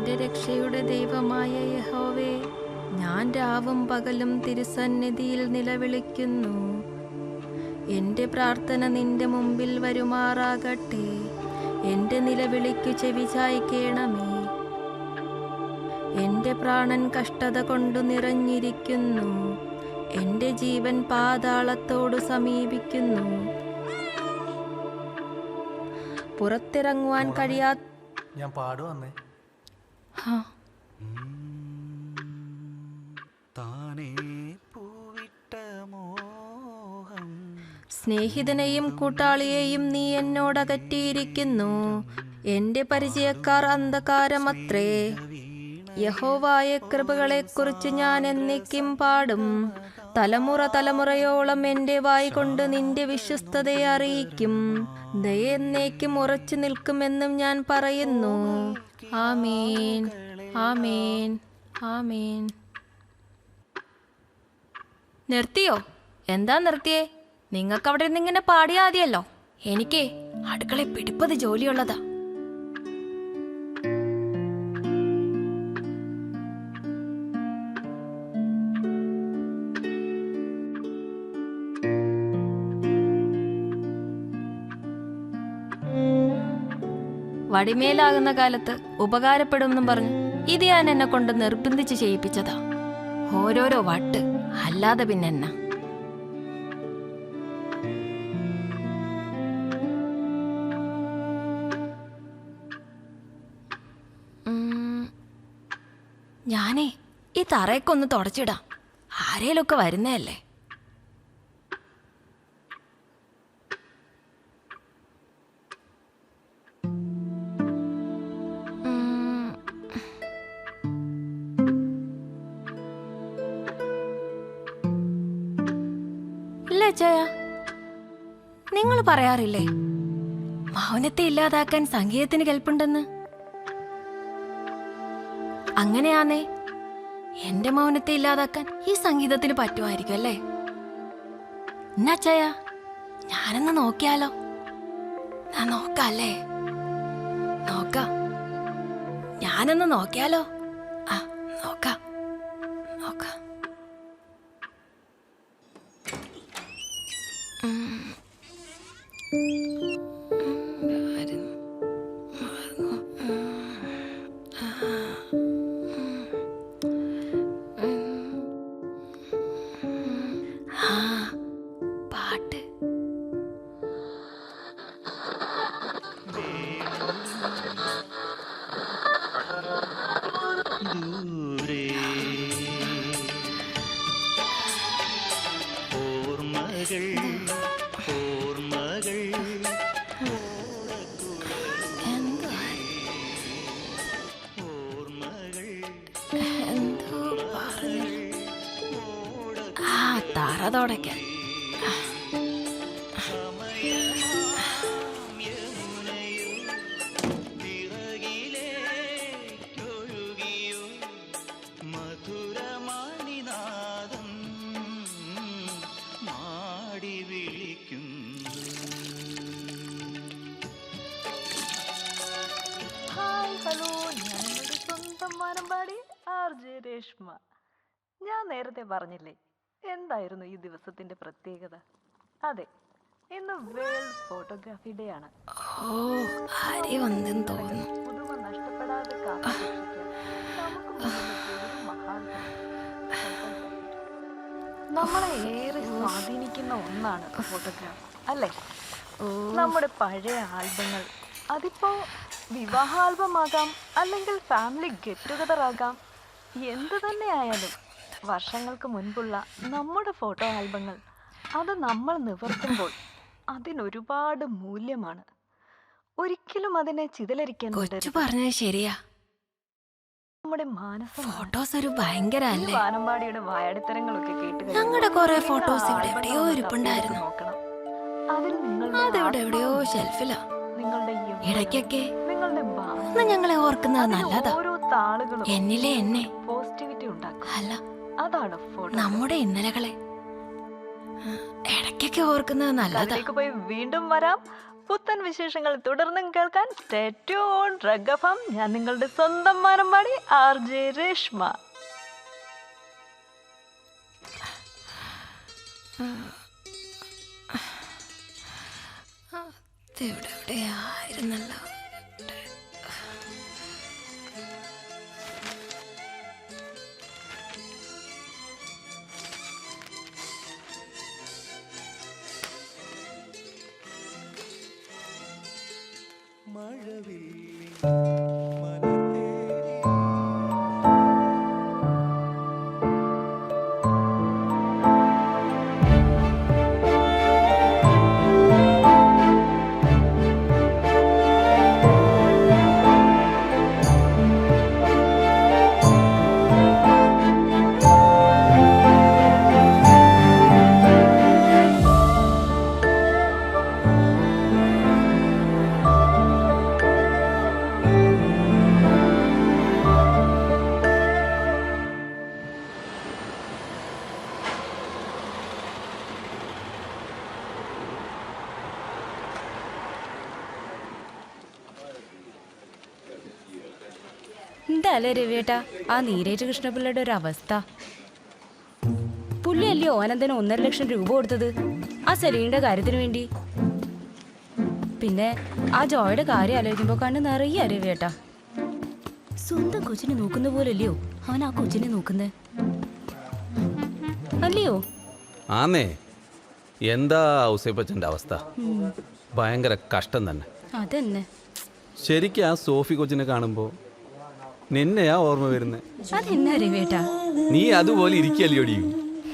എൻ്റെ രക്ഷയുടെ ദൈവമായ യഹോവേ, ഞാൻ രാവും പകലും തിരുസന്നിധിയിൽ നിലവിളിക്കുന്നു. എൻ്റെ പ്രാർത്ഥന നിന്റെ മുമ്പിൽ വരുമാറാകട്ടെ. എൻ്റെ നിലവിളിക്കു ചെവി ചായ്ക്കേണമേ. എൻ്റെ പ്രാണൻ കഷ്ടത കൊണ്ടു നിറഞ്ഞിരിക്കുന്നു. എൻ്റെ ജീവൻ പാതാളത്തോടു സമീപിക്കുന്നു. പുറത്തിറങ്ങുവാൻ കഴിയാത്ത ഞാൻ പാടുവന്നേ. സ്നേഹിതനെയും കൂട്ടാളിയെയും നീ എന്നോടകറ്റിയിരിക്കുന്നു. എൻ്റെ പരിചയക്കാർ അന്ധകാരമത്രേ. യഹോവായ കൃപകളെക്കുറിച്ച് ഞാൻ എന്നേക്കും പാടും. തലമുറ തലമുറയോളം എൻ്റെ വായ് കൊണ്ട് നിന്റെ വിശ്വസ്തതയെ അറിയിക്കും. ദയ എന്നേക്കും ഉറച്ചു നിൽക്കുമെന്നും ഞാൻ പറയുന്നു. ആമേൻ, ആമേൻ, ആമേൻ. നിർത്തിയോ? എന്താ നിർത്തിയേ? നിങ്ങൾക്ക് അവിടെ നിന്ന് ഇങ്ങനെ പാടിയാ മതിയല്ലോ. എനിക്ക് അടുക്കളയിൽ പിടിപ്പത് ജോലിയുള്ളതാ. വടിമേലാകുന്ന കാലത്ത് ഉപകാരപ്പെടുമെന്നും പറഞ്ഞു ഇത് ഞാൻ എന്നെ കൊണ്ട് നിർബന്ധിച്ച് ചെയ്യിപ്പിച്ചതാ. ഓരോരോ വട്ട്, അല്ലാതെ പിന്നെന്നാ. ഞാനേ ഈ തറയൊക്കെ ഒന്ന് തുടച്ചിടാം. ആരേലൊക്കെ വരുന്നതല്ലേ. ഇല്ലേ ചായ, നിങ്ങൾ പറയാറില്ലേ മൗനത്തെ ഇല്ലാതാക്കാൻ സംഗീതത്തിന് കെൽപ്പുണ്ടെന്ന്? അങ്ങനെയാന്നേ എന്റെ മൗനത്തെ ഇല്ലാതാക്കാൻ ഈ സംഗീതത്തിന് പറ്റുമായിരിക്കും അല്ലേ? എന്നാ ചായ, ഞാനൊന്ന് നോക്കിയാലോ? ഞാൻ നോക്കല്ലേ? നോക്കാം. ഞാനൊന്ന് നോക്കിയാലോ? ആ, നോക്കാം, നോക്കാം. പാട്ട് തറ തുടയ്ക്കാൻ. ഹലോ, ഞാനിവിടെ സ്വന്തം വാനമ്പാടി RJ രേഷ്മ. ഞാൻ നേരത്തെ പറഞ്ഞില്ലേ എന്തായിരുന്നു ഈ ദിവസത്തിന്റെ പ്രത്യേകത? അതെ, ഇന്ന് വേൾഡ് ഫോട്ടോഗ്രാഫി ഡേ ആണ്. പുതുമ നഷ്ടപ്പെടാതെ നമ്മളെ ഏറെ സ്വാധീനിക്കുന്ന ഒന്നാണ് ഫോട്ടോഗ്രാഫ്, അല്ലേ? നമ്മുടെ പഴയ ആൽബങ്ങൾ, അതിപ്പോ വിവാഹ ആൽബം ആകാം, അല്ലെങ്കിൽ ഫാമിലി ഗെറ്റ് ടുഗദർ ആകാം, എന്തു തന്നെ ആയാലും വർഷങ്ങൾക്ക് മുൻപുള്ള നമ്മുടെ ഫോട്ടോ ആൽബങ്ങൾ, അത് നമ്മൾ നിവർത്തുമ്പോൾ അതിനൊരുപാട് മൂല്യമാണ്. ഒരിക്കലും അതിനെ ചിതലരിക്കാൻ പറഞ്ഞത് ശരിയാ. നമ്മുടെ മാനസം ഫോട്ടോസ് ഒരു ഭയങ്കര വാനമ്പാടിയുടെ വായാടിത്തരങ്ങളൊക്കെ കേട്ട് ഞങ്ങളുടെ കുറെ ഫോട്ടോസ് ഇവിടെ എവിടെയോ ഇരിപ്പുണ്ടായിരുന്നു. നോക്കണം. അതിൽ അതെവിടെ എവിടെയോ ഷെൽഫിലാ. നിങ്ങളുടെ ഇടയ്ക്കൊക്കെ നിങ്ങളുടെ ഞങ്ങളെ ഓർക്കുന്നത് നല്ലതാ. ഓരോ താളുകളും എന്നിലെ എന്നെ പോസിറ്റിവിറ്റി ഉണ്ടാക്കും. അല്ല, അതാണ് ഫോട്ടോ. നമ്മുടെ ഇന്നലകളെ ഇടയ്ക്കൊക്കെ ഓർക്കുന്നത് നല്ലതാ. പോയി വീണ്ടും വരാം. പുത്തൻ വിശേഷങ്ങൾ തുടർന്നും കേൾക്കാൻ സ്റ്റേ ട്യൂൺ റഗ് എഫ്എം. ഞാൻ നിങ്ങളുടെ സ്വന്തം മാനമ്പാടി RJ രേഷ്മ. എവിടെയായിരുന്നല്ലോ. എന്താല്ലേ രവിയേട്ടാ ആ നീരേറ്റ് കൃഷ്ണപിള്ളയുടെ ഒരു അവസ്ഥ? പുള്ളിയല്ലയോ ആനന്ദന് 1.5 ലക്ഷം രൂപ കൊടുത്തത് ആ സലീന്റെ കാര്യത്തിന് വേണ്ടി. പിന്നെ ആ ജോയുടെ കാര്യം ആലോചിക്കുമ്പോ കണ്ണ് നിറയെ രവിയേട്ടാ. സ്വന്തം കൊച്ചിനെ നോക്കുന്ന പോലല്ലയോ അവൻ ആ കൊച്ചിനെ നോക്കുന്നേ, അല്ലയോ? ആന്നേ, എന്താ ഔസേപ്പച്ചന്റെ അവസ്ഥ? ഭയങ്കര കഷ്ടം തന്നെ. അതന്നെ. ശരിക്കും ആ സോഫി കൊച്ചിനെ കാണുമ്പോ നിന്നെയാ ഓർമ്മ വരുന്നേ. അതെന്നാ രവിയേട്ടാ? നീ അതുപോലെ ഇരിക്കല്ലയോടി,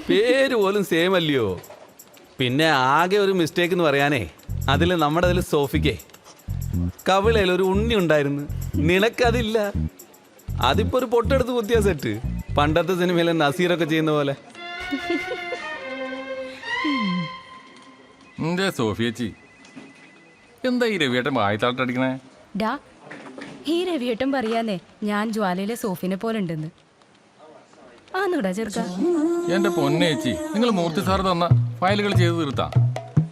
പേര് പോലും സെയിം അല്ലയോ. പിന്നെ ആകെ ഒരു മിസ്റ്റേക്ക് എന്ന് പറയാനേ, നമ്മുടെ അതിൽ സോഫിക്കേ കവിളയിൽ ഒരു ഉണ്ണി ഉണ്ടായിരുന്നു, നിനക്കതില്ല. അതിപ്പോ ഒരു പൊട്ടെടുത്ത് കുത്തിയ സെറ്റ്, പണ്ടത്തെ സിനിമയിലെ നസീറൊക്കെ ചെയ്യുന്ന പോലെ. എന്തേ സോഫിയച്ചി, എന്താ ഈ രവിയേട്ടൻ വായത്താട്ടടിക്കണേ? ഡാ, ഈ രവിയേട്ടൻ പറയാന്നേ ഞാൻ ജ്വാലയിലെ സോഫിനെ പോലെ ഉണ്ടെന്ന്. ആന്നോടാ ചെറുക്ക? എന്റെ പൊന്നേച്ചി, നിങ്ങൾ മൂർത്തി സാർ തന്ന ഫയലുകൾ ചെയ്ത് തീർത്താ.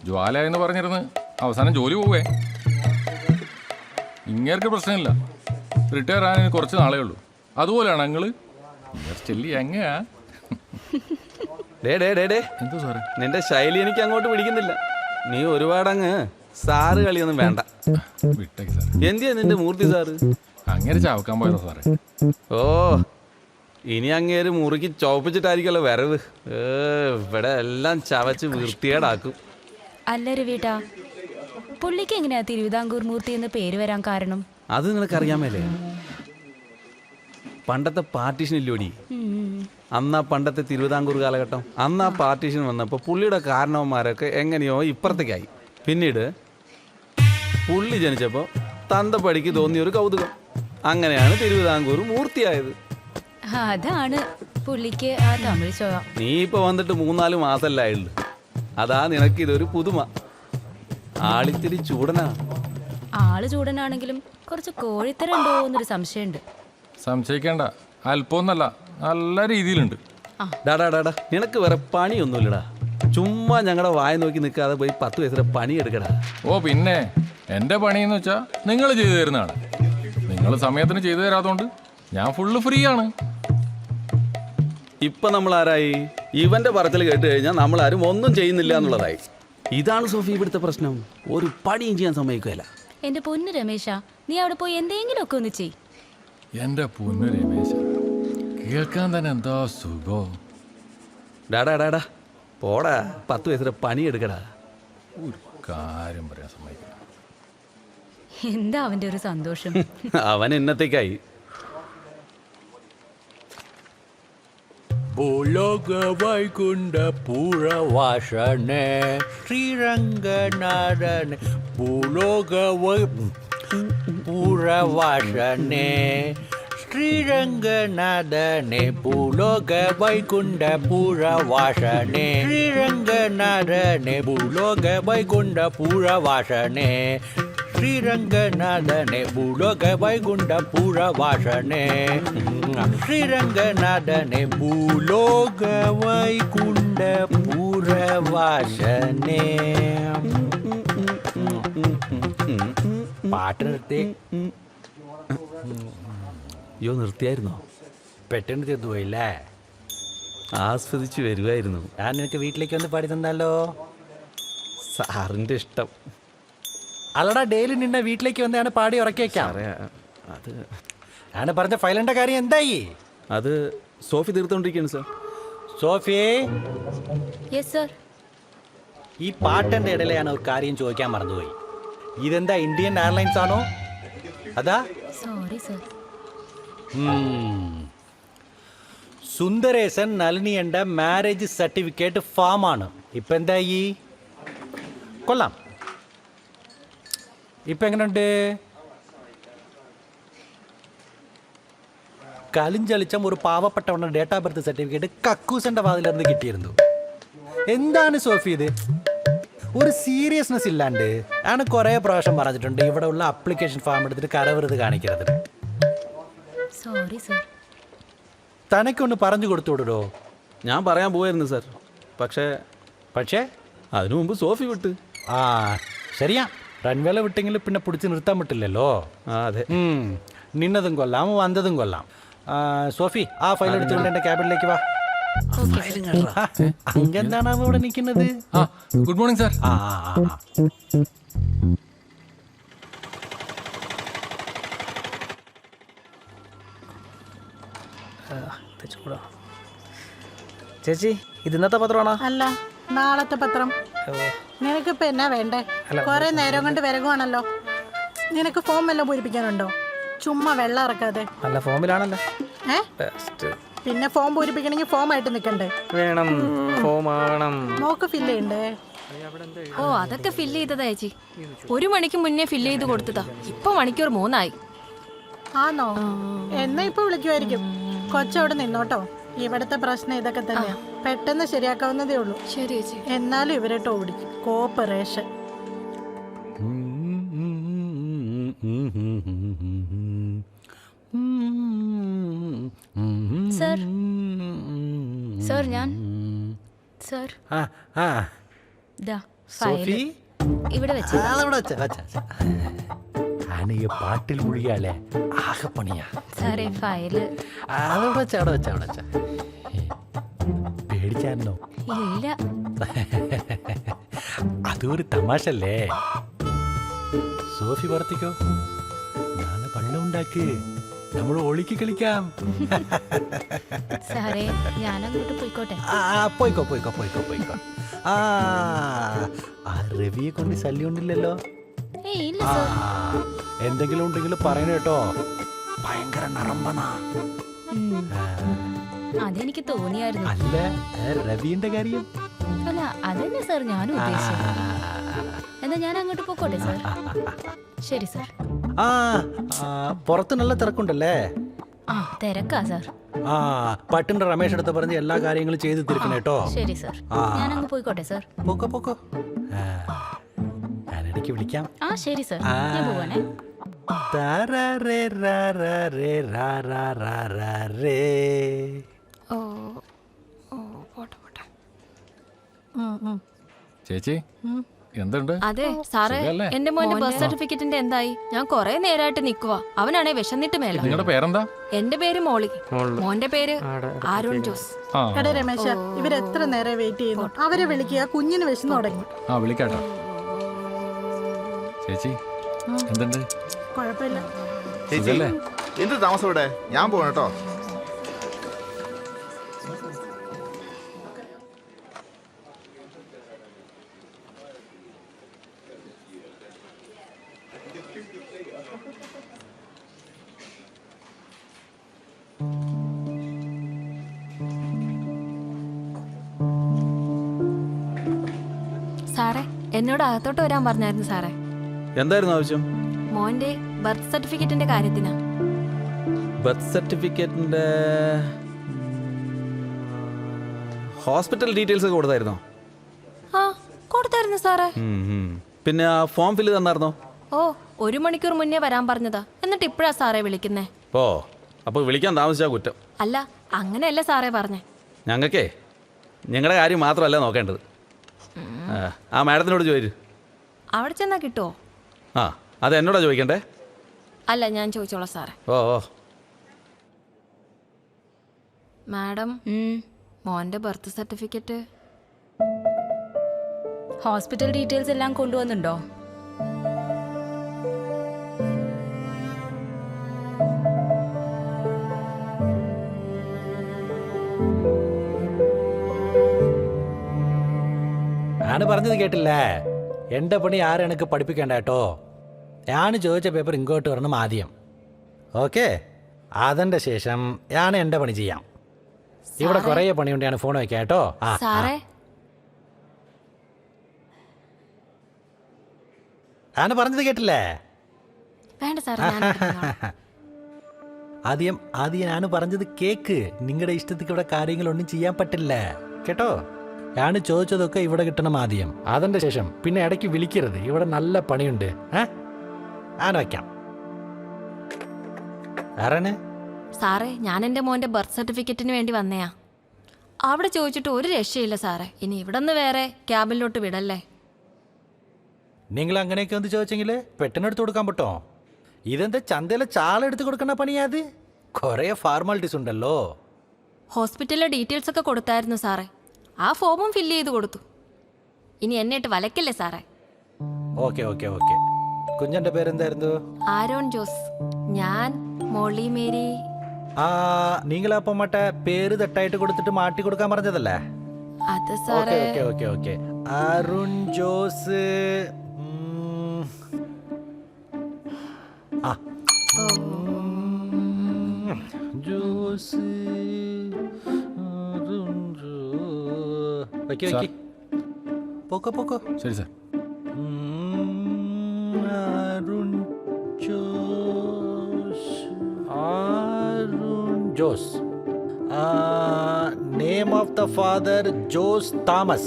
ജ്വാല എന്ന് പറഞ്ഞിരുന്ന് അവസാനം ജോലി പോവേ. ഇങ്ങേർക്ക് പ്രശ്നമില്ല, റിട്ടയർ ആകാൻ കുറച്ച് നാളേ ഉള്ളൂ. അതുപോലെയാണ് നിങ്ങള് ചെല്ലി എങ്ങനെയാ? എന്താ സാറേ, നിന്റെ ശൈലി എനിക്ക് അങ്ങോട്ട് പിടിക്കുന്നില്ല. നീ ഒരുപാടങ്ങ് സാറ് കളിയൊന്നും വേണ്ട. വിട്ടേക്ക് സാർ. എന്തിയാ നിന്റെ മൂർത്തി സാറ്? അങ്ങനെ ചാവക്കാൻ പോയതാ സാറേ. ഓ, ഇനി അങ്ങേര് മുറുക്കി ചോപ്പിച്ചിട്ടായിരിക്കല്ലോ വരവ്. ഇവിടെ എല്ലാം ചവച്ച് വൃത്തികേടാക്കും. അല്ല രവിയേട്ടാ, പുള്ളിക്ക് എങ്ങനെയാ തിരുവിതാംകൂർ മൂർത്തി എന്ന് പേര് വരാൻ കാരണം? അത് നിനക്കറിയാമല്ലേ, പണ്ടത്തെ പാർട്ടീഷൻ ഇല്ലോടി. അന്നാ പണ്ടത്തെ തിരുവിതാംകൂർ കാലഘട്ടം, അന്നാ പാർട്ടീഷൻ വന്നപ്പോൾ പുള്ളിയുടെ കാരണവന്മാരൊക്കെ എങ്ങനെയോ ഇപ്പുറത്തേക്കായി. പിന്നീട് പുള്ളി ജനിച്ചപ്പോൾ തന്തപ്പടിക്ക് തോന്നിയൊരു കൗതുകം, അങ്ങനെയാണ് തിരുവിതാംകൂർ മൂർത്തിയായത്. അതാണ് പുള്ളിക്ക് ആ തമിഴ് ചോയ. നീ ഇപ്പൊ വന്നിട്ട് 3-4 മാസമല്ലായുള്ളു, അതാ നിനക്കിതൊരു പുതുമ. ആളിത്തിരി ചൂടനാ. ആള് ചൂടനാണെങ്കിലും കുറച്ച് കോഴിത്തരം ഉണ്ടോ എന്നൊരു സംശയമുണ്ട്. സംശയിക്കേണ്ട, അല്പമൊന്നല്ല, നല്ല രീതിയിലുണ്ട്. ഡാടാ, നിനക്ക് വേറെ പണിയൊന്നുമില്ലടാ. ചുമ്മാ ഞങ്ങളുടെ വായ നോക്കി നിൽക്കാതെ പോയി 10 വയസ്സിലെ പണി എടുക്കടാ. ഓ പിന്നെ, എൻ്റെ പണിയെന്ന് വെച്ചാൽ നിങ്ങൾ ചെയ്തു തരുന്നതാണ്. നിങ്ങൾ സമയത്തിന് ചെയ്തു തരാത്തതുകൊണ്ട് ഞാൻ ഫുള്ള് ഫ്രീ ആണ്. ഇപ്പൊ നമ്മൾ ആരായി? ഇവന്റെ പറച്ചിൽ കേട്ട് കഴിഞ്ഞാൽ നമ്മളാരും ഒന്നും ചെയ്യുന്നില്ല എന്നുള്ളതായി. ഇതാണ് സോഫി ഇവിടുത്തെ പ്രശ്നം. ഒരു പണിയും ചെയ്യാൻ സമ്മതിക്കുകയില്ല. എന്റെ പൊന്നു രമേശ, നീ അവിടെ പോയി എന്തെങ്കിലും ഒക്കെ ഒന്ന് ചെയ്. എൻ്റെ പൊന്നു രമേശ, കേൾക്കാൻ തന്നെ എന്താ സുഖം. ഡാടാ പോടാ, 10 വയസ്സിലെ പണി എടുക്കടാ. ഒരു കാര്യം പറയാൻ സമ്മതിക്കില്ല. എന്താ അവന്റെ ഒരു സന്തോഷം? അവൻ എന്നത്തേക്കായി. ഭൂലോക വൈകുണ്ഠ പൂരവാസനെ ശ്രീരംഗനാഥനെ ഭൂലോക പൂരവാസനെ ശ്രീരംഗനാഥനെ ഭൂലോക വൈകുണ്ഠ പൂരവാസനെ ശ്രീരംഗനാഥനെ ഭൂലോക വൈകുണ്ഠ പൂരവാസനെ ശ്രീരംഗനാഥനെ ഭൂലോക വൈകുണ്ഠ പൂരവാസനെ ശ്രീരംഗനാഥനെ ഭൂലോക വൈകുണ്ഠ പൂരവാസനെ പാട്ട് നിർത്തി. അയ്യോ നിർത്തിയായിരുന്നോ? പെട്ടെന്ന് തീർന്നു പോയില്ലേ? ആസ്വദിച്ച് വരുമായിരുന്നു. ഞാൻ നിനക്ക് വീട്ടിലേക്ക് വന്ന് പാടി തന്നാലോ? സാറിൻ്റെ ഇഷ്ടം. അല്ലടാ, ഡെയിലി നിന്നെ വീട്ടിലേക്ക് വന്നാണ് പാടി ഉറക്കിയേക്കാം. അത് ഞാൻ പറഞ്ഞ ഫയലിൻ്റെ കാര്യം എന്തായി? അത് സോഫി തീർത്തോണ്ടിരിക്കുകയാണ് സാർ. Sophie, yes sir. ഈ പാട്ടിൻ്റെ ഇടയിലാണ് ഒരു കാര്യം ചോദിക്കാൻ മറന്നുപോയി. ഇതെന്താ ഇന്ത്യൻ എയർലൈൻസ് ആണോ? അതാ സോറി സർ. സുന്ദരേശൻ നളിനിയുടെ മാരേജ് സർട്ടിഫിക്കറ്റ് ഫാമാണ്. ഇപ്പം എന്തായി? കൊള്ളാം. ഇപ്പം എങ്ങനെയുണ്ട്? കലിഞ്ചളിച്ചം ഒരു പാവപ്പെട്ടവരുടെ ഡേറ്റ് ഓഫ് ബർത്ത് സർട്ടിഫിക്കറ്റ് കക്കൂസിൻ്റെ വാതിലിருந்து കിട്ടിയിരുന്നു. എന്താണ് സോഫി ഇത്? ഒരു സീരിയസ്നെസ് ഇല്ലാണ്ട്. ഞാൻ കുറേ പ്രാവശ്യം പറഞ്ഞിട്ടുണ്ട് ഇവിടെ ഉള്ള അപ്ലിക്കേഷൻ ഫോം എടുത്തിട്ട് കരവരുത് കാണിക്കരുത്. Sorry sir. തനക്കൊന്ന് പറഞ്ഞു കൊടുത്തുവിടോ. ഞാൻ പറയാൻ പോവായിരുന്നു സാർ. പക്ഷേ അതിനു മുമ്പ് സോഫി വിട്ട്. ആ ശരിയാ, റൺവേല വിട്ടെങ്കിൽ പിന്നെ പിടിച്ച് നിർത്താൻ പറ്റില്ലല്ലോ. അതെ. നിന്നതും കൊല്ലാം വന്നതും കൊല്ലാം. സോഫി, ആ ഫയൽ എടുത്തുകൊണ്ട് എൻ്റെ ക്യാബിനിലേക്ക് വാ. അങ്ങെന്താണ് അവിടെ നിൽക്കുന്നത്? Good morning sir. ചേച്ചി, ഇത് ഇന്നത്തെ പത്രമാണോ? അല്ല, നാളത്തെ പത്രം. നിനക്കിപ്പോ എന്നാ വേണ്ടേ? കൊറേ നേരം കൊണ്ട് വിരകുവാണല്ലോ. നിനക്ക് ഫോം വല്ലതും പൂരിപ്പിക്കാനുണ്ടോ? ചുമ്മാ വെള്ളം ഇറക്കാതെ. അല്ല, ഫോമിലാണല്ലോ. പിന്നെ ഫോം പൂരിപ്പിക്കണമെങ്കിൽ ഫോം ആയിട്ട് നിക്കണ്ടേ? വേണം, ഫോം ആവണം. മോക്ക് ഫില്ല് ചെയ്യണ്ടേ? ഓ, അതൊക്കെ ഫില്ല് ചെയ്തതാ ചേച്ചി. 1 മണിക്ക് മുന്നേ ഫില്ല് ചെയ്ത് കൊടുത്തതാ. ഇപ്പൊ മണിക്കൂർ 3 ആയി. ആണോ? എന്നാ ഇപ്പൊ വിളിക്കുമായിരിക്കും. കൊച്ചവിടെ നിന്നോട്ടോ. ഇവിടുത്തെ പ്രശ്നം ഇതൊക്കെ തന്നെയാ. പെട്ടെന്ന് ശരിയാക്കാവുന്നതേ ഉള്ളൂ. ശരി ചേച്ചി. എന്നാലും ഇവരിട്ട് ഓടിക്കും. കോപ്പറേഷൻ. സർ, സർ ഞാൻ സർ ദാ സോഫി, ഇവിടെ വെച്ച്. അതവിടെ വെച്ച ഈ പാട്ടിൽ മുഴുകിയാലേ ആകെ പണിയാ. സാറേ ഫയല്. അതവിടെ വെച്ച പേടിച്ചായിരുന്നോ? ഇല്ല. അതൊരു തമാശല്ലേ. സോഫി പുറത്തേക്കോ, നാളെ വെള്ളം ഉണ്ടാക്ക്, നമ്മൾ ഒളിക്ക് കളിക്കാം. സാറേ ഞാനങ്ങോട്ട് പോയിക്കോട്ടെ. പോയിക്കോ. ആ രവിയെ കൊണ്ട് ശല്യം ഉണ്ടില്ലല്ലോ? ഇല്ല സർ. എന്തെങ്കിലും ഉണ്ടെങ്കിൽ പറയണ കേട്ടോ. ഭയങ്കര നറമ്പണാ. അതെനിക്ക് തോന്നിയായിരുന്നു. അല്ല, രവിന്റെ കാര്യം അല്ല, അതന്നെ സാർ ഞാനും ഉദ്ദേശിച്ചത്. എന്നാ ഞാൻ അങ്ങോട്ട് പോയിക്കോട്ടെ സാർ. ശരി സാർ. പുറത്ത് നല്ല തിരക്കുണ്ടല്ലേ? ആ, തിരക്കാ സാർ. പട്ടിന്റെ രമേശ് അടുത്ത് പറഞ്ഞ് എല്ലാ കാര്യങ്ങളും ചെയ്ത് തീർക്കണം കേട്ടോ. ശരി സാർ, ഞാൻ അങ്ങ് പോയിക്കോട്ടെ സാർ. പോക്കോ. ഞാനിടയ്ക്ക് വിളിക്കാം. ആ ശരി സാർ, ഞാൻ പോവാണേ. ഓ പോട്ടെ. ചേച്ചി, എന്തുണ്ട്? അതെ സാറേ, സുഖല്ലേ? എന്റെ മോന്റെ ബർത്ത് സർട്ടിഫിക്കറ്റിന്റെ എന്തായി? ഞാൻ കൊറേ നേരമായിട്ട് നിക്കുവാ. അവനാണെ വിശന്നിട്ട് മേല. നിങ്ങളുടെ പേരെന്താ? എന്റെ പേര് മോളി. മോന്റെ പേര് ആരോൺ ജോസ്. എടാ രമേശ, ഇവരെത്ര നേരം വെയിറ്റ് ചെയ്യുന്നു? അവരെ വിളിക്കുക, കുഞ്ഞിന് വിശന്ന് തുടങ്ങി. വിളിക്കാട്ടോ. ചേച്ചി, എന്തുണ്ട്? കുഴപ്പമില്ല. ചേച്ചി, എന്ത് താമസം ഇവിടെ? ഞാൻ പോകണം കേട്ടോ. സാറേ, എന്നോട് അകത്തോട്ട് വരാൻ പറഞ്ഞായിരുന്നു സാറേ. എന്തായിരുന്നു ആവശ്യം? മോന്റെ ബർത്ത് സർട്ടിഫിക്കറ്റിന്റെ കാര്യത്തിനാ. ബർത്ത് സർട്ടിഫിക്കറ്റിന്റെ ഹോസ്പിറ്റൽ ഡീറ്റെയിൽസ് ഒക്കെ കൊടുത്തായിരുന്നോ? ആ, കൊടുത്തായിരുന്നു സാറേ. പിന്നെ ആ ഫോം ഫില്ല് തന്നായിരുന്നോ? ഓ, 1 മണിക്കൂർ മുന്നേ വരാൻ പറഞ്ഞതാ. എന്നിട്ട് ഇപ്പഴാ സാറേ വിളിക്കുന്നേ. ഓ, അപ്പോൾ വിളിക്കാൻ താമസിച്ചാ കുറ്റം. അല്ല, അങ്ങനെയല്ല സാറേ പറഞ്ഞേ. ഞങ്ങൾക്കേ ഞങ്ങളുടെ കാര്യം മാത്രമല്ല നോക്കേണ്ടത്. ആ മാഡത്തിനോട് ചോദിച്ചു. അവിടെ ചെന്നാ കിട്ടുമോ? ആ അത് എന്നോടാ ചോദിക്കണ്ടേ? അല്ല, ഞാൻ ചോദിച്ചോളാം സാറേ. ഓ ഓ മാഡം, മോൻ്റെ ബർത്ത് സർട്ടിഫിക്കറ്റ്. ഹോസ്പിറ്റൽ ഡീറ്റെയിൽസ് എല്ലാം കൊണ്ടുവന്നുണ്ടോ? ഞാൻ പറഞ്ഞത് കേട്ടില്ലേ? എൻ്റെ പണി ആരും എനിക്ക് പഠിപ്പിക്കേണ്ട കേട്ടോ. ഞാൻ ചോദിച്ച പേപ്പർ ഇങ്ങോട്ട് വരണം ആദ്യം. ഓക്കെ, അതിൻ്റെ ശേഷം ഞാൻ എൻ്റെ പണി ചെയ്യാം. ഇവിടെ കുറേ പണിയുണ്ട്, ഞാൻ ഫോൺ വയ്ക്കാം കേട്ടോ. സാറേ, ഞാൻ പറഞ്ഞത് കേട്ടില്ലേ? വേണ്ട സാറേ, ഞാൻ എടുത്തോളാം. ആദ്യം ഞാൻ പറഞ്ഞത് കേക്ക്. നിങ്ങളുടെ ഇഷ്ടത്തിക്ക് ഇവിടെ കാര്യങ്ങളൊന്നും ചെയ്യാൻ പറ്റില്ല കേട്ടോ. ഞാൻ ചോദിച്ചതൊക്കെ ഇവിടെ കിട്ടണം ആദ്യം. അതിൻ്റെ ശേഷം പിന്നെ ഇടയ്ക്ക് വിളിക്കരുത്. ഇവിടെ നല്ല പണിയുണ്ട്. ഞാൻ വയ്ക്കാം. ആരാണ്? സാറേ, ഞാൻ എൻ്റെ മോൻ്റെ ബർത്ത് സർട്ടിഫിക്കറ്റിന് വേണ്ടി വന്നയാ. അവിടെ ചോദിച്ചിട്ട് ഒരു രക്ഷയില്ല സാറേ. ഇനി ഇവിടെ നിന്ന് വേറെ ക്യാബിനിലോട്ട് വിടല്ലേ? നിങ്ങൾ അങ്ങനെയൊക്കെ ഒന്ന് ചോദിച്ചെങ്കിൽ പെട്ടെന്ന് എടുത്ത് കൊടുക്കാൻ പറ്റോ? ഇതെന്താ ചന്തയിലെ ചാള എടുത്ത് കൊടുക്കുന്ന പണിയാത്? കുറേ ഫോർമാലിറ്റീസ് ഉണ്ടല്ലോ. ഹോസ്പിറ്റലിലെ ഡീറ്റെയിൽസ് ഒക്കെ കൊടുത്തായിരുന്നു സാറേ. ആ ഫോമും ഫില്ല് ചെയ്ത് കൊടുത്തു. ഇനി എന്നെ ഇട്ട് വലക്കല്ലേ സാറേ? Okay okay okay. കുഞ്ഞൻ്റെ പേരെന്തായിരുന്നു? Aaron Jose. ഞാൻ മോളി മേരി. നിങ്ങളപ്പം മറ്റേ പേര് തെറ്റായിട്ട് കൊടുത്തിട്ട് മാറ്റി കൊടുക്കാൻ പറഞ്ഞതല്ലേ? അത് ഓക്കെ സാറേ, okay okay okay. Arun Jose. Jose Arun okay okay. പോക്കോ പോക്കോ. ശരി sir. Arun Jose. Arun Jose. Name of the father Jose Thomas.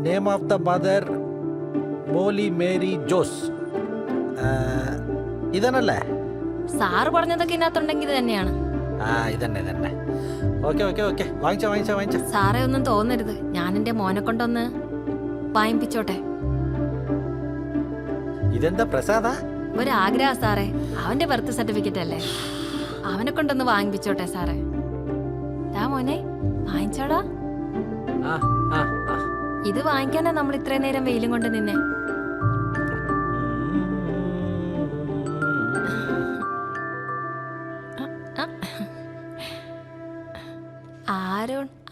Name of the mother Molly Mary Jose. ഇതന്നല്ലേ? സാറ് പറഞ്ഞതൊക്കെ ഇതിനകത്തുണ്ടെങ്കിൽ ഇത് തന്നെയാണ്. ഇതന്നെ. Okay okay okay. വാങ്ങിച്ച. സാറേ, ഒന്നും തോന്നരുത്. ഞാൻ എൻ്റെ മോനെ കൊണ്ടൊന്ന് വാങ്ങിപ്പിച്ചോട്ടെ. ഇതെന്താ പ്രസാദ? ഒരാഗ്രഹ സാറേ. അവൻ്റെ ബർത്ത് സർട്ടിഫിക്കറ്റ് അല്ലേ, അവനെ കൊണ്ടൊന്ന് വാങ്ങിപ്പിച്ചോട്ടെ സാറേ. ദാ മോനെ, വാങ്ങിച്ചോടാ. ഇത് വാങ്ങിക്കാനാ നമ്മൾ ഇത്രയും നേരം വെയിലും കൊണ്ട് നിന്നെ.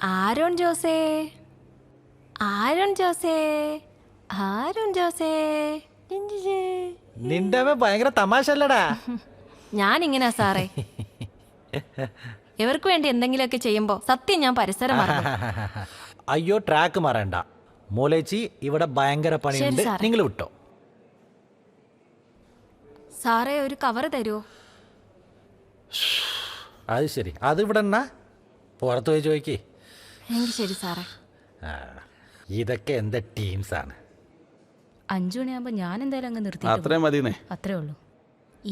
ആരോൺ ജോസേ. നിന്റെ ഭയങ്കര തമാശ അല്ലടാ. ഞാനിങ്ങനാ സാറേ. ഇവർക്ക് വേണ്ടി എന്തെങ്കിലുമൊക്കെ ചെയ്യുമ്പോ സത്യം ഞാൻ പരിസരം മറക്കും. അയ്യോ, ട്രാക്ക് മാറണ്ട മോലേച്ചി. ഇവിടെ ഭയങ്കര പണിയുണ്ട്, ശരി സാറേ. നിങ്ങൾ വിട്ടോ. സാറേ, ഒരു കവർ തരുമോ? അത് ശരി, അത് ഇവിടെ എന്നാ പുറത്ത് പോയി ചോദിക്കേ. എങ്കിൽ ശരി സാറേ. ഇതൊക്കെ എന്താ ടീംസാണ്. 5 മണിയാകുമ്പോൾ ഞാൻ എന്തായാലും അങ്ങ് നിർത്തി. അത്രയും മതിന്നേ. അത്രേ ഉള്ളൂ.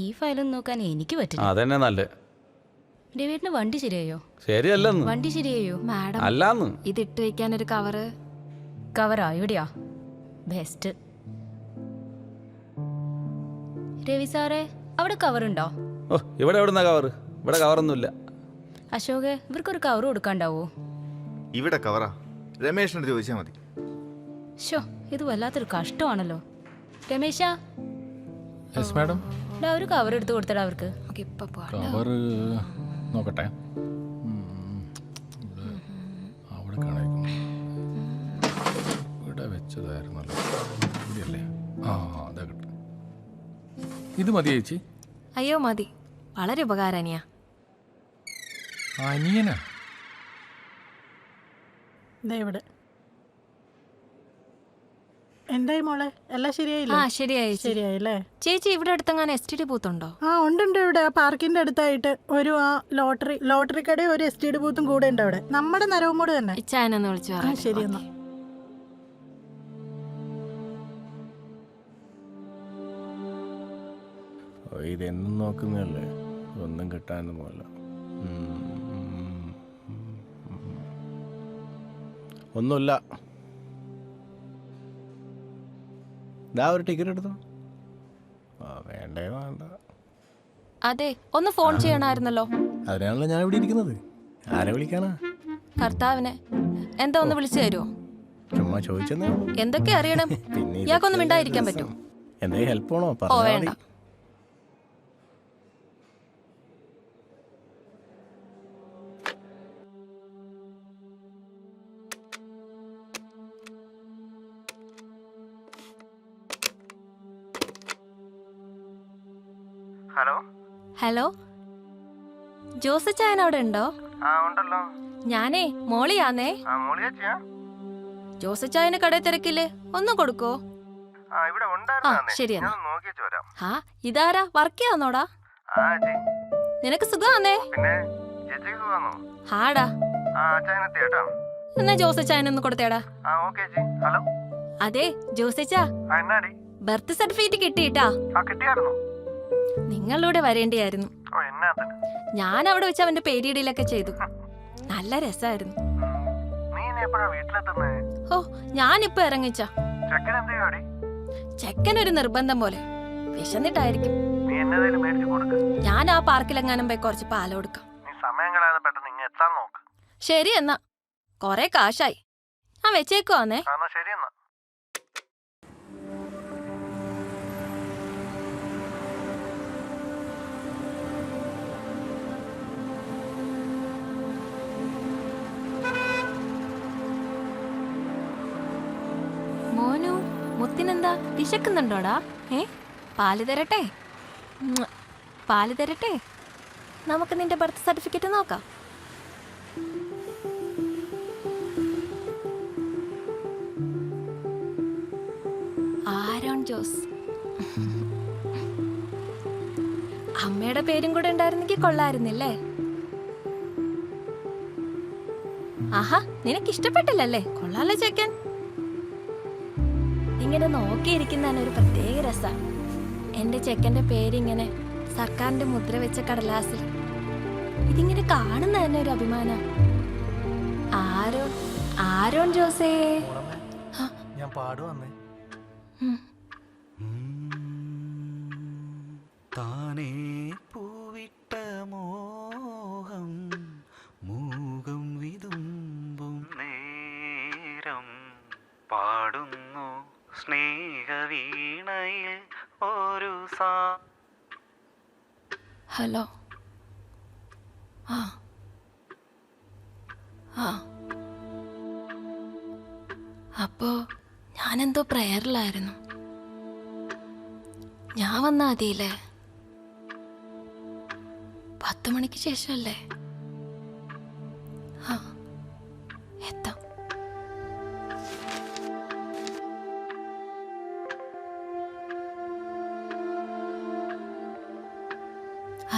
ഈ ഫയലൊന്നും നോക്കാൻ എനിക്ക് പറ്റില്ല. അതന്നെ നല്ല. ഡേവിഡിന് വണ്ടി ശരിയായോ? ശരിയല്ലെന്ന്. വണ്ടി ശരിയായോ? മാഡം, അല്ലാന്ന്. ഇതിട്ട് വയ്ക്കാൻ ഒരു കവറ്. കവറാ? എവിടെയാ? ബെസ്റ്റ്. രവി സാറേ, അവിടെ കവറുണ്ടോ? ഓ, ഇവിടെ എവിടുന്ന കവറ്? ഇവിടെ കവറൊന്നുമില്ല. അശോക്, ഇവർക്കൊരു കവർ കൊടുക്കാണ്ടാവോ? ഇവിടെ കവറാ, രമേശിനോട് ചോദിച്ചാൽ മതി. ഷോ, ഇത് വല്ലാത്തൊരു കഷ്ടമാണല്ലോ. Ramesh, yes madam. ഒരു കവർ എടുത്ത് കൊടുത്തടാ അവർക്ക്. ഇപ്പൊ കവർ നോക്കട്ടെ. അവിടെ കാണിക്കും. ഇവിടെ വെച്ചതായിരുന്നല്ലോ. ഇവിടെയല്ലേ? അതാ കിട്ടും. ഇത് മതി ചേച്ചി? അയ്യോ മതി, വളരെ ഉപകാരനിയാ. അനിയനാ? ഇവിടെ എന്തായി മോളെ, എല്ലാം ശരിയായില്ലേ? ശരിയായി. ശരിയായില്ലേ ചേച്ചി? ഇവിടെ അടുത്തെങ്ങാനും STD ബൂത്ത് ഉണ്ടോ? ഉണ്ട്. ഇവിടെ പാർക്കിന്റെ അടുത്തായിട്ട് ഒരു ലോട്ടറി കടയും ഒരു STD ബൂത്തും കൂടെ ഉണ്ട് അവിടെ. നമ്മുടെ നരവമൂട് തന്നെ. ഇച്ചായനെന്ന് വിളിച്ചു പറയാം. ശരി എന്നാ. ഇതെന്നും നോക്കുന്നല്ലേ, ഒന്നും കിട്ടാനും പോലെ. ഒന്നുമില്ല. ഒരു ടിക്കറ്റ് എടുത്തോ. വേണ്ടേ വേണ്ട. അതെ, ഒന്ന് ഫോൺ ചെയ്യണമായിരുന്നല്ലോ. അതിനാണല്ലോ ഞാൻ ഇവിടെ ഇരിക്കുന്നത്. ആരെ വിളിക്കാനാ? കർത്താവിനെ. എന്താ ഒന്ന് വിളിച്ചു തരുമോ? ചുമ്മാ ചോദിച്ചെന്നേ ഉള്ളൂ. എന്തൊക്കെ അറിയണം? പിന്നെ ഇയാൾക്കൊന്നും മിണ്ടായിരിക്കാൻ പറ്റും? എന്തെങ്കിലും ഹെൽപ്പ് വേണോ? ഓ പറഞ്ഞാ വേണ്ട. മതി. ഹലോ. ഹലോ, ജോസച്ചായൻ അവിടെ ഉണ്ടോ? ആ ഉണ്ടല്ലോ. ഞാനേ മോളിയാന്നേ. ആ മോളിയാച്ചിയാ? ജോസച്ചായന് കടയിൽ തിരക്കില്ലേ, ഒന്നും കൊടുക്കോ? ആ ഇവിടെ ആ ഉണ്ടായിരുന്നേ. ശരിയെന്നാ. ഞാൻ നോക്കിച്ചു വരാം. ആ ഇതാരാ, വർക്ക് ചെയ്യാന്നോടാ? ആ ചേച്ചി. നിനക്ക് സുഖമാന്നേ? പിന്നെ ചേച്ചിക്ക് സുഖാണോ? ഹാടാ. ആ അച്ചായനെത്തി കേട്ടോ. എന്നാ ജോസച്ചായനൊന്ന് കൊടുത്തേടാ. ആ ഓക്കെ ചേച്ചി. ഹലോ. അതെ ജോസച്ചാ, ആ എന്നാടി? ബർത്ത് സർട്ടിഫിക്കറ്റ് കിട്ടിയിട്ടാ. ആ കിട്ടിയായിരുന്നോ? നിങ്ങളിവിടെ വരേണ്ടിയായിരുന്നു. ഓ എന്നാത്തിന്? ഞാൻ അവിടെ വെച്ച് അവന്റെ പേരിടയിലൊക്കെ ചെയ്തു. നല്ല രസമായിരുന്നു. നീ ഇനി എപ്പോഴാ വീട്ടിലെത്തുന്നേ? ഓ ഞാനിപ്പോ ഇറങ്ങിച്ച. ചെക്കൻ എന്ത് ചെയ്യുവാടി? ചെക്കനൊരു നിർബന്ധം പോലെ വിശന്നിട്ടായിരിക്കും. നീ എന്നതേലും മേടിച്ചു കൊടുക്ക്. ഞാൻ ആ പാർക്കിലെങ്ങാനും പോയി കുറച്ച് പാല് കൊടുക്കാം. നീ സമയം കളയാതെ പെട്ടെന്ന് ഇങ്ങ് എത്താൻ നോക്ക്. ശരി എന്നാ, കൊറേ കാശായി. ഞാൻ വെച്ചേക്കുവാന്നേ. ആ എന്നാ ശരി എന്നാ. മോനു, മുത്തിനെന്താ വിശക്കുന്നുണ്ടോടാ? പാല് തരട്ടെ? പാല് തരട്ടെ? നമുക്ക് നിന്റെ ബർത്ത് സർട്ടിഫിക്കറ്റ് നോക്കാം. ആരോൺ ജോസ്. അമ്മയുടെ പേരും കൂടെ ഉണ്ടായിരുന്നെങ്കിൽ കൊള്ളായിരുന്നില്ലേ? ആഹാ, നിനക്ക് ഇഷ്ടപ്പെട്ടില്ലല്ലേ? കൊള്ളാലോ ചെക്കൻ. ഇങ്ങനെ നോക്കിയിരിക്കുന്നതിന് ഒരു പ്രത്യേക രസ. എന്റെ ചെക്കന്റെ പേരിങ്ങനെ സർക്കാരിന്റെ മുദ്ര വെച്ച കടലാസിൽ. ഇതിങ്ങനെ കാണുന്ന തന്നെ ഒരു അഭിമാനം. ആരോൺ ജോസേ. ഞാൻ പാടുവന്നേ. താനേ പൂവിട്ട മോഹം മൂകം വിതുമ്പും നേരം പാടുന്നു സ്നേഹവീണയിൽ ഒരു ഹലോ. അപ്പോ ഞാനെന്തോ പ്രയറിലായിരുന്നു. ഞാൻ വന്നാ മതിയില്ലേ? 10 മണിക്ക് ശേഷമല്ലേ? എത്താം.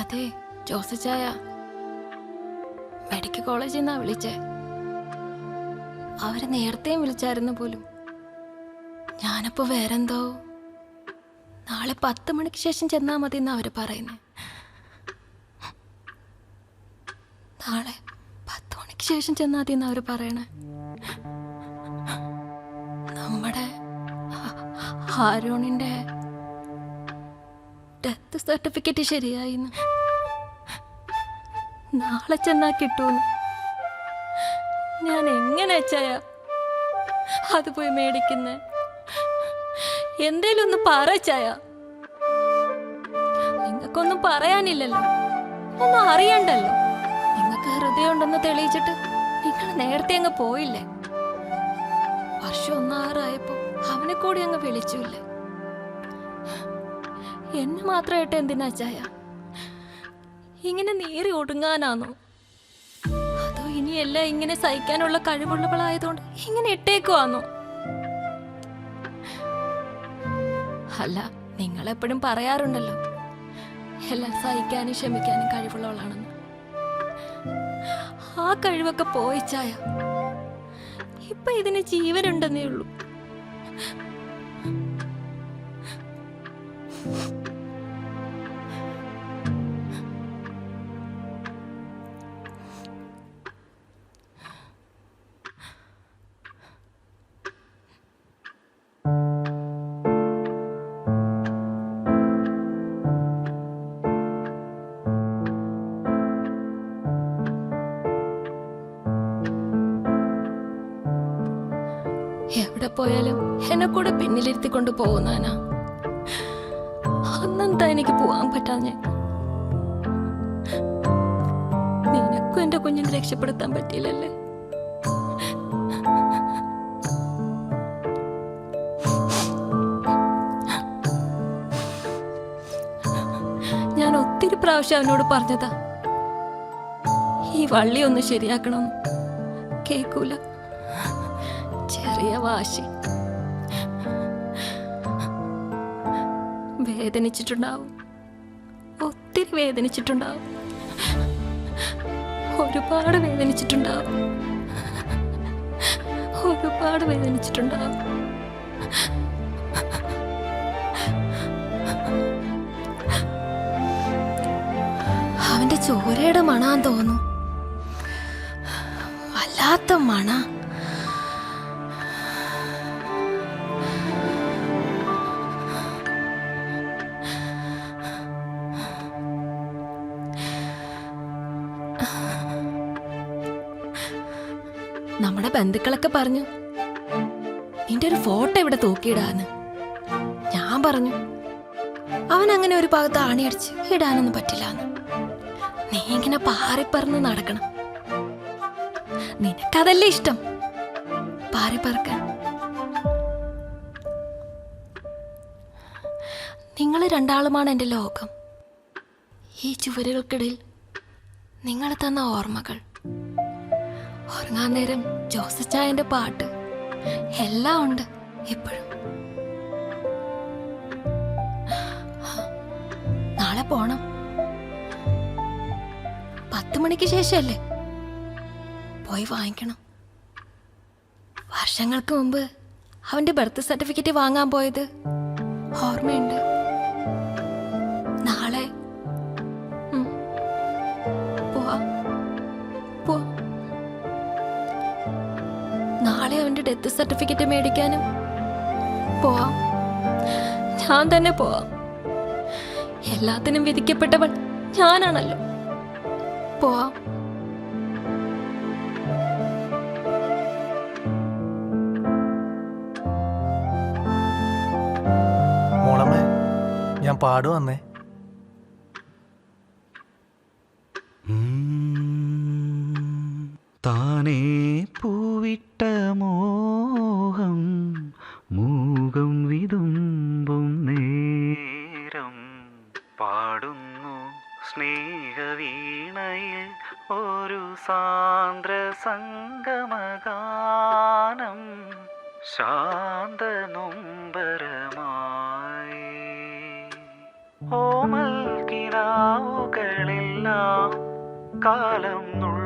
അതെ ജോസച്ചായ, മെഡിക്കൽ കോളേജിൽ നിന്നാ വിളിച്ചേ. അവര് നേരത്തെയും വിളിച്ചായിരുന്നു പോലും. ഞാനപ്പോ വേറെന്തോ നാളെ 10 മണിക്ക് ശേഷം ചെന്നാ മതി എന്നാ അവര് പറയുന്നേ. നാളെ 10 മണിക്ക് ശേഷം ചെന്നാ മതി എന്നാ അവര് പറയണേ. നമ്മുടെ ആരോണിന്റെ ഡെത്ത് സർട്ടിഫിക്കറ്റ് ശരിയായിന്ന്. നാളെ ചെന്നാ കിട്ടൂന്ന്. ഞാൻ എങ്ങനെ അച്ചായ അത് പോയി മേടിക്കുന്നേ? എന്തേലും ഒന്ന് പറച്ചായ. നിങ്ങൾക്കൊന്നും പറയാനില്ലല്ലോ, ഒന്നും അറിയണ്ടല്ലോ. നിങ്ങൾക്ക് ഹൃദയം ഉണ്ടെന്ന് തെളിയിച്ചിട്ട് നിങ്ങൾ നേരത്തെ അങ്ങ് പോയില്ലേ? വർഷം 1 അവനെ കൂടി അങ്ങ് വിളിച്ചില്ലേ? എന്നെ മാത്രമായിട്ട് എന്തിനാ ചായ? ഇങ്ങനെ നീറി ഒടുങ്ങാനാണോ? അതോ ഇനിയെല്ലാം ഇങ്ങനെ സഹിക്കാനുള്ള കഴിവുള്ളവളായതുകൊണ്ട് ഇങ്ങനെ ഇട്ടേക്കുവാന്നോ? അല്ല, നിങ്ങളെപ്പോഴും പറയാറുണ്ടല്ലോ എല്ലാം സഹിക്കാനും ക്ഷമിക്കാനും കഴിവുള്ളവളാണെന്ന്. ആ കഴിവൊക്കെ പോയിച്ചായ. ഇപ്പൊ ഇതിന് ജീവനുണ്ടെന്നേ ഉള്ളൂ. എവിടെ പോയാലും എന്നെ കൂടെ പിന്നിലിരുത്തിക്കൊണ്ട് പോകുന്നാനാ. അന്നെന്താ എനിക്ക് പോവാൻ പറ്റാഞ്ഞേ? നിനക്കും എന്റെ കുഞ്ഞിനെ രക്ഷപ്പെടുത്താൻ പറ്റിയില്ലല്ലേ? ഞാൻ ഒത്തിരി പ്രാവശ്യം അവനോട് പറഞ്ഞതാ ഈ വള്ളി ഒന്ന് ശരിയാക്കണം. കേക്കൂല. ചെറിയ വാശി. വേദനിച്ചിട്ടുണ്ടാവും, ഒത്തിരി വേദനിച്ചിട്ടുണ്ടാവും, ഒരുപാട് വേദനിച്ചിട്ടുണ്ടാവും, ഒരുപാട് വേദനിച്ചിട്ടുണ്ടാവും. അവന്റെ ചോരയുടെ മണാന്ന് തോന്നുന്നു. വല്ലാത്ത മണ. നമ്മുടെ ബന്ധുക്കളൊക്കെ പറഞ്ഞു നിന്റെ ഒരു ഫോട്ടോ ഇവിടെ തൂക്കിയിടാന്ന്. ഞാൻ പറഞ്ഞു അവൻ അങ്ങനെ ഒരു ഭാഗത്ത് ആണിയടിച്ച് ഇടാനൊന്നും പറ്റില്ലാന്ന്. നീ ഇങ്ങനെ പാറിപ്പറന്ന് നടക്കണം. നിനക്കതല്ലേ ഇഷ്ടം, പാറിപ്പറക്കാൻ. നിങ്ങൾ രണ്ടാളുമാണ് എൻ്റെ ലോകം. ഈ ചുവരുകൾക്കിടയിൽ നിങ്ങൾ തന്ന ഓർമ്മകൾ, ഉറങ്ങാൻ നേരം ജോസച്ചായന്റെ പാട്ട്, എല്ലാം ഉണ്ട് ഇപ്പോഴും. നാളെ പോണം. 10 മണിക്ക് ശേഷമല്ലേ? പോയി വാങ്ങിക്കണം. വർഷങ്ങൾക്ക് മുമ്പ് അവന്റെ ബർത്ത് സർട്ടിഫിക്കറ്റ് വാങ്ങാൻ പോയത് ഓർമ്മയുണ്ട്. നാളെ നാളെ അവന്റെ ഡെത്ത് സർട്ടിഫിക്കറ്റ് മേടിക്കാനും പോവാം. ഞാൻ തന്നെ പോവാം. എല്ലാത്തിനും വിധിക്കപ്പെട്ടവൾ ഞാനാണല്ലോ. പോവാം. മോളമ്മേ, ഞാൻ പാടുവന്നേ. താനേ പൂവിട്ട മോഹം മൂകം വിതുമ്പും നേരം പാടുന്നു സ്നേഹവീണയിൽ ഒരു സാന്ദ്ര സംഗമഗാനം ശാന്ത നൊമ്പരമായി. ഓമൽ കിനാവുകളെല്ലാം കാലം നുള്ളിയെറിഞ്ഞപ്പോൾ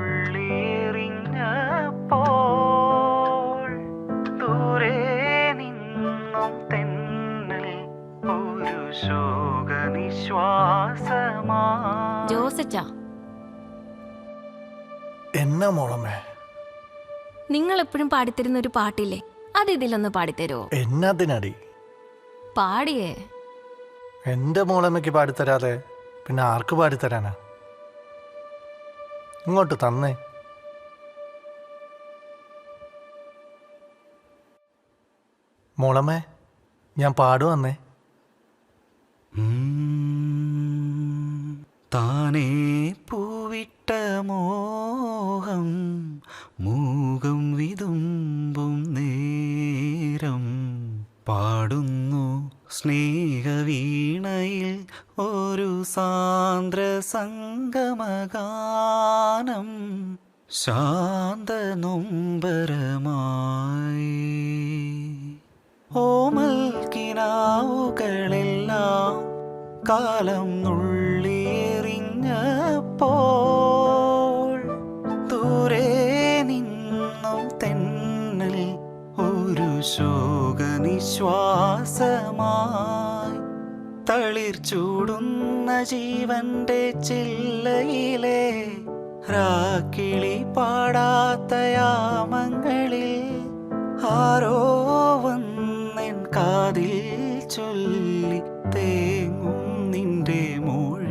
ദൂരെ നിന്നും തെന്നൽ ഒരു ശോകനിശ്വാസമാ. ജോസച്ചാ, എന്നാ മോളമ്മേ? നിങ്ങൾ എപ്പോഴും പാടിത്തരുന്ന ഒരു പാട്ടില്ലേ, അത് ഇതിലൊന്ന് പാടിത്തരുമോ? എന്നതിനടി? പാടിയേ. എൻ്റെ മോളമ്മയ്ക്ക് പാടിത്തരാതെ പിന്നെ ആർക്ക് പാടിത്തരാനാ? ഇങ്ങോട്ട് തന്നേ. മോളമ്മേ, ഞാൻ പാടുവന്നേ. താനേ പൂവിട്ട മോഹം മൂകം വിതുമ്പും നേരം പാടുന്നു സ്നേഹവീണയിൽ ഒരു സാന്ദ്ര സംഗമഗാനം ശാന്ത നൊമ്പരമായി. ഓമൽ കിനാവുകളെല്ലാം കാലം നുള്ളിയെറിഞ്ഞപ്പോൾ ദൂരെ നിന്നും തെന്നൽ ഒരു ശോകനിശ്വാസമായി. തളിർ ചൂടുന്ന ജീവന്റെ ചില്ലയിലെ രാക്കിളി പാടാത്ത യാമങ്ങളിൽ ആരോ വന്നെൻ കാതിൽ ചൊല്ലി തേങ്ങും നിന്റെ മൊഴി.